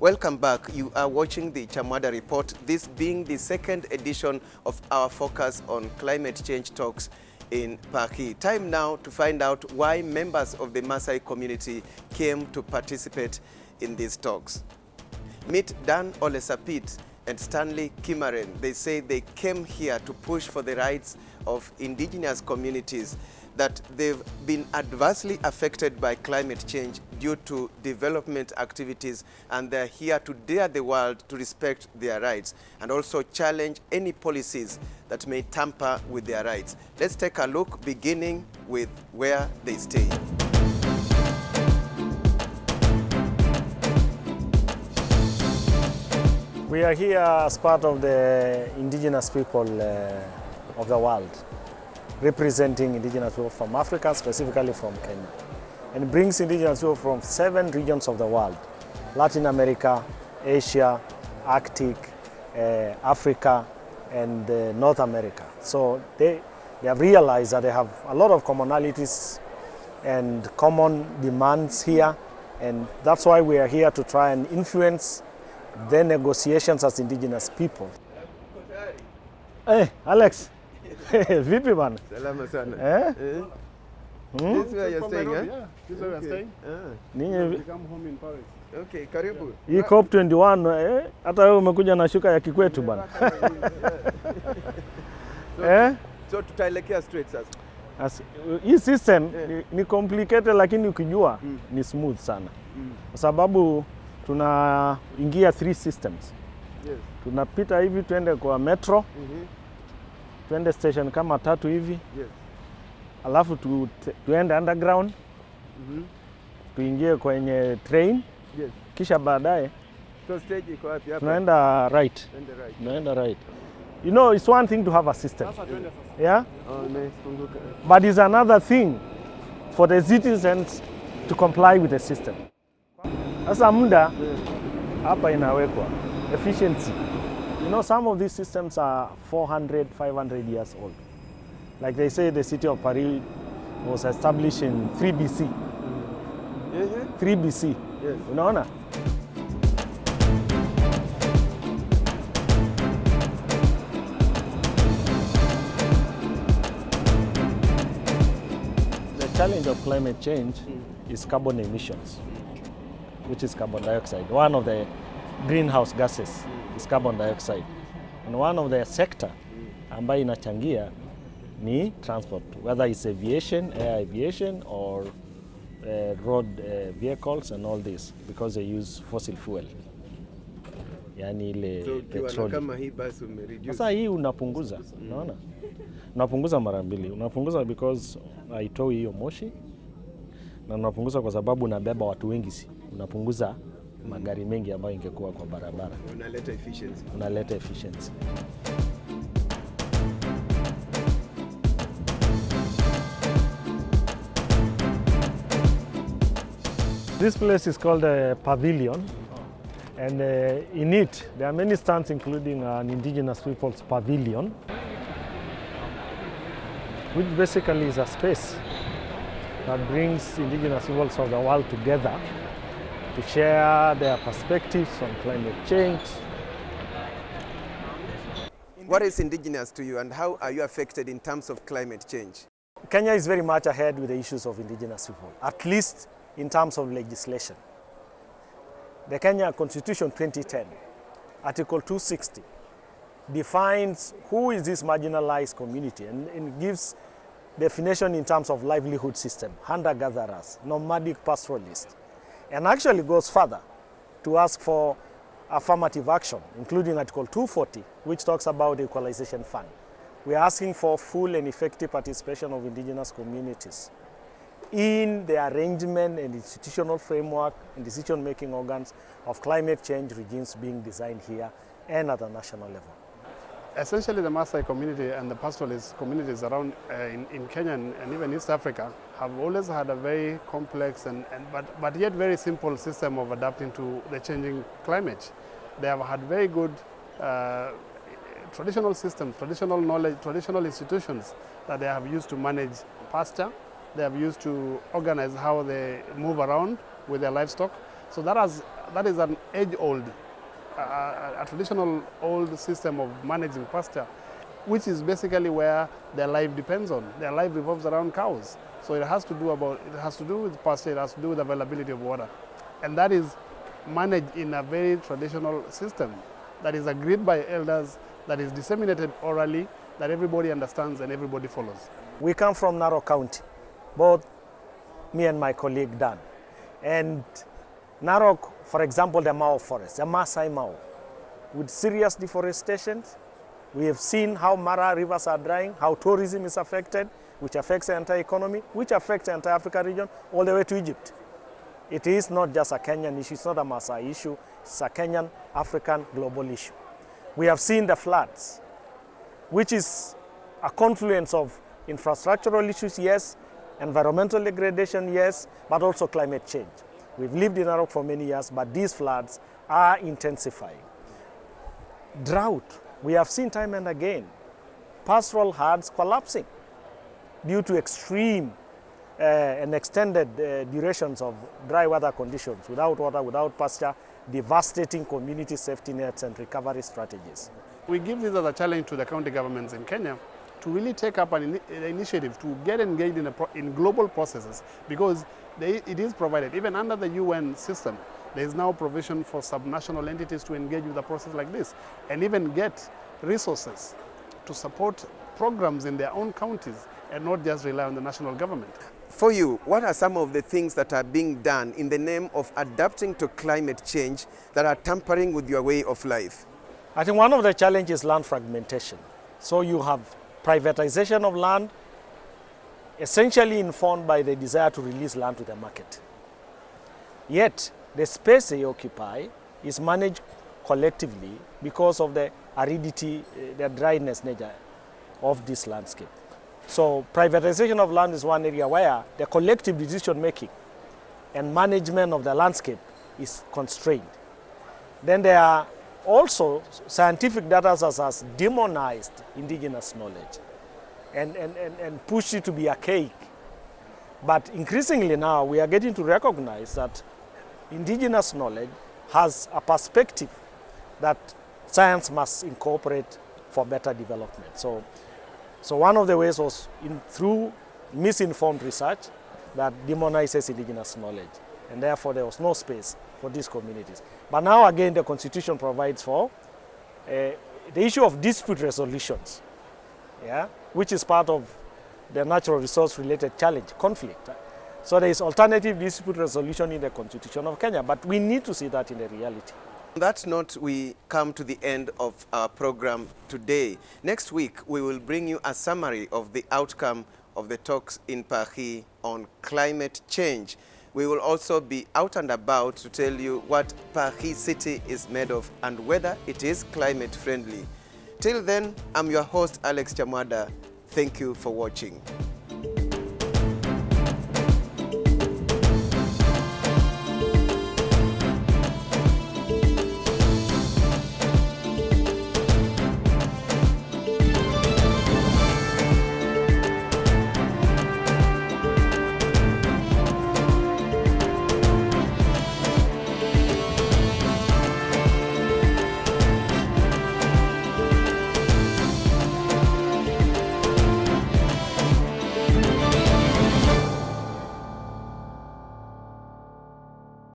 Welcome back. You are watching the Chamwada report, this being the second edition of our focus on climate change talks in Paki. Time now to find out why members of the Maasai community came to participate in these talks. Meet Dan Olesapit and Stanley Kimaren. They say they came here to push for the rights of indigenous communities, that they've been adversely affected by climate change due to development activities, and they're here to dare the world to respect their rights and also challenge any policies that may tamper with their rights. Let's take a look, beginning with where they stay. We are here as part of the indigenous people of the world, representing indigenous people from Africa, specifically from Kenya. And it brings indigenous people from 7 regions of the world: Latin America, Asia, Arctic, Africa, and North America. So they have realized that they have a lot of commonalities and common demands here, and that's why we are here to try and influence the negotiations as indigenous people. Hey, Alex. Vipi bana? Salama sana. This is where you're staying, eh? Yeah, this is where we're staying. Ninyi We come home in Paris. Okay, karibu. hii COP21 hata wewe umekuja na shuka ya kikwetu bana. So tutaelekea straight sasa. Hii system ni complicated, lakini ukijua ni smooth sana. Kwa sababu tunaingia 3 systems. Yes. Tunapita hivi tuende kwa metro. Tuende station kama 3 hivi. Yes. Alafu tuende underground. Tuingie kwenye train. Yes. Kisha baadaye So stage iko wapi hapa? tunaenda right. Tunaenda right. You know, it's one thing to have a system. Yeah? Oh, nice. But it's another thing for the citizens to comply with the system. Sasa muda hapa inawekwa efficiency. You know, some of these systems are 400, 500 years old. Like they say, the city of Paris was established in 3 BC. 3 BC. Yes. Unaona? The challenge of climate change is carbon emissions, which is carbon dioxide. One of the greenhouse gases is carbon dioxide. And one of the sector ambayo inachangia ni transport, whether it's aviation, air aviation, or road vehicles and all this, because they use fossil fuel. Yani ile petroli. Kama hii basi umereduce. Sasa hii unapunguza, unaona? Unapunguza mara mbili. Unapunguza because haitoi hiyo moshi, na unapunguza kwa sababu unabeba watu wengi. Unapunguza magari mengi ambayo ingekuwa kwa barabara. Unaleta efficiency. Unaleta efficiency. This place is called a pavilion, and in it there are many stands, including an indigenous people's pavilion, which basically is a space that brings indigenous peoples of the world together to share their perspectives on climate change. What is indigenous to you, and how are you affected in terms of climate change? Kenya is very much ahead with the issues of indigenous people, at least in terms of legislation. The Kenya Constitution 2010, Article 260, defines who is this marginalized community, and gives definition in terms of livelihood system, hunter-gatherers, nomadic pastoralists, and actually goes further to ask for affirmative action, including Article 240, which talks about the Equalization Fund. We are asking for full and effective participation of indigenous communities in the arrangement and institutional framework and decision-making organs of climate change regimes being designed here and at the national level. Essentially, the Maasai community and the pastoralist communities around in Kenya and even East Africa have always had a very complex but yet very simple system of adapting to the changing climate. They have had very good traditional systems, traditional knowledge, traditional institutions that they have used to manage pasture. They have used to organize how they move around with their livestock. So that is an age-old, a traditional old system of managing pasture, which is basically where their life depends on. Their life revolves around cows. So it has to do with pasture, it has to do with availability of water. And that is managed in a very traditional system that is agreed by elders, that is disseminated orally, that everybody understands and everybody follows. We come from Narok County, both me and my colleague Dan. And Narok, for example, the Mao forest, the Maasai Mao, with serious deforestation. We have seen how Mara rivers are drying, how tourism is affected, which affects the entire economy, which affects the entire Africa region, all the way to Egypt. It is not just a Kenyan issue, it's not a Maasai issue, it's a Kenyan, African, global issue. We have seen the floods, which is a confluence of infrastructural issues, yes, environmental degradation, yes, but also climate change. We've lived in Narok for many years, but these floods are intensifying. Drought, we have seen time and again, pastoral herds collapsing due to extreme and extended durations of dry weather conditions, without water, without pasture, devastating community safety nets and recovery strategies. We give this as a challenge to the county governments in Kenya to really take up an initiative to get engaged in global processes, because it is provided, even under the UN system, there is now provision for subnational entities to engage with a process like this and even get resources to support programs in their own counties and not just rely on the national government. For you, what are some of the things that are being done in the name of adapting to climate change that are tampering with your way of life? I think one of the challenges is land fragmentation. So you have privatization of land, essentially informed by the desire to release land to the market. Yet, the space they occupy is managed collectively because of the aridity, the dryness nature of this landscape. So privatization of land is one area where the collective decision making and management of the landscape is constrained. Then there are also scientific data that has demonized indigenous knowledge and pushed it to be archaic. But increasingly now we are getting to recognize that indigenous knowledge has a perspective that science must incorporate for better development. So one of the ways was through misinformed research that demonizes indigenous knowledge, and therefore there was no space for these communities. But now again the Constitution provides for the issue of dispute resolutions, yeah, which is part of the natural resource related challenge, conflict. So there is alternative dispute resolution in the Constitution of Kenya, but we need to see that in the reality. On that note, we come to the end of our program today. Next week, we will bring you a summary of the outcome of the talks in Paris on climate change. We will also be out and about to tell you what Paris city is made of and whether it is climate friendly. Till then, I'm your host, Alex Chamwada. Thank you for watching.